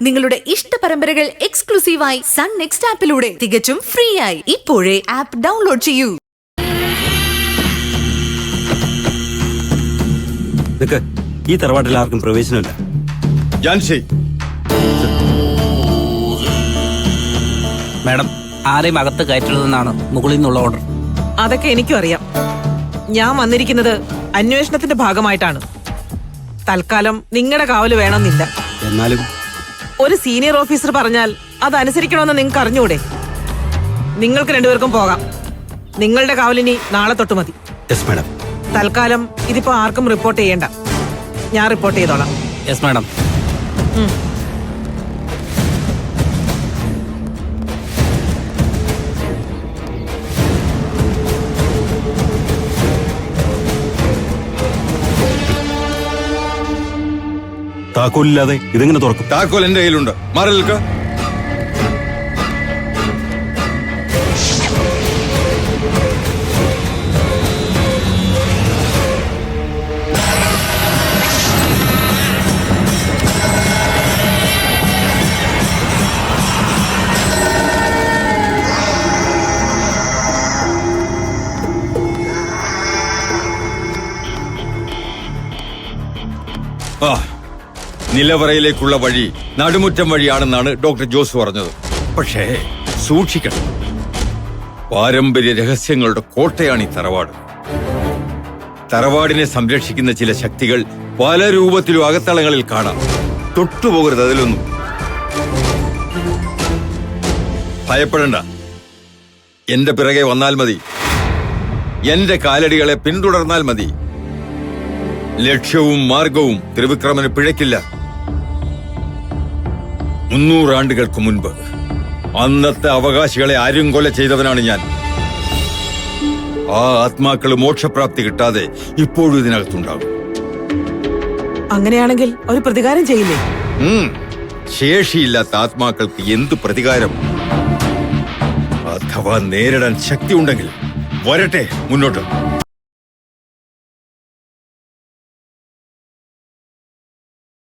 നിങ്ങളുടെ ഇഷ്ട പരമ്പരകൾ എക്സ്ക്ലൂസീവായി സൺ നെക്സ്റ്റ് ആപ്പിലൂടെ തികച്ചും ഫ്രീ ആയി ഇപ്പോഴേ ആപ്പ് ഡൗൺലോഡ് ചെയ്യൂ. ഈ തറവാട്ടിൽ ആർക്കും പ്രവേശനമില്ല. മാഡം, ആരെയും അകത്ത് കയറ്റരുതെന്നാണ് മുകളിൽ നിന്നുള്ള ഓർഡർ. അതൊക്കെ എനിക്കും അറിയാം. ഞാൻ വന്നിരിക്കുന്നത് അന്വേഷണത്തിന്റെ ഭാഗമായിട്ടാണ്. തൽക്കാലം നിങ്ങളുടെ കാവല് വേണമെന്നില്ല. എന്നാലും ഒരു സീനിയർ ഓഫീസർ പറഞ്ഞാൽ അതനുസരിക്കണമെന്ന് നിങ്ങൾക്ക് അറിഞ്ഞൂടെ? നിങ്ങൾക്ക് രണ്ടുപേർക്കും പോകാം. നിങ്ങളുടെ കാവലിനി നാളെ തൊട്ട് മതി. Yes madam. തൽക്കാലം ഇതിപ്പോ ആർക്കും റിപ്പോർട്ട് ചെയ്യണ്ട. ഞാൻ റിപ്പോർട്ട് ചെയ്തോളാം. Yes madam. താക്കോലില്ലാതെ ഇതെങ്ങനെ തുറക്കും? താക്കോൽ എന്റെ കയ്യിലുണ്ട്. മാറി നിൽക്ക. നിലവറയിലേക്കുള്ള വഴി നടുമുറ്റം വഴിയാണെന്നാണ് ഡോക്ടർ ജോസ് പറഞ്ഞത്. പക്ഷേ സൂക്ഷിക്കണം. പാരമ്പര്യ രഹസ്യങ്ങളുടെ കോട്ടയാണ് ഈ തറവാട്. തറവാടിനെ സംരക്ഷിക്കുന്ന ചില ശക്തികൾ പല രൂപത്തിലും അകത്തളങ്ങളിൽ കാണാം. തൊട്ടുപോകരുത് അതിലൊന്നും. ഭയപ്പെടണ്ട. എന്റെ പിറകെ വന്നാൽ മതി. എന്റെ കാലടികളെ പിന്തുടർന്നാൽ മതി. ലക്ഷ്യവും മാർഗവും ത്രിവിക്രമന് പിഴയ്ക്കില്ല. 300 ആണ്ടുകൾക്ക് മുൻപ് അന്നത്തെ അവകാശികളെ അരുംകൊല ചെയ്തവനാണ് ഞാൻ. ആ ആത്മാക്കള് മോക്ഷപ്രാപ്തി കിട്ടാതെ ഇപ്പോഴും ഇതിനകത്തുണ്ടാകും. അങ്ങനെയാണെങ്കിൽ ഒരു പ്രതികാരം ചെയ്യില്ലേ? ശേഷിയില്ലാത്ത ആത്മാക്കൾക്ക് എന്ത് പ്രതികാരം? അഥവാ നേരിടാൻ ശക്തി ഉണ്ടെങ്കിൽ വരട്ടെ മുന്നോട്ട്.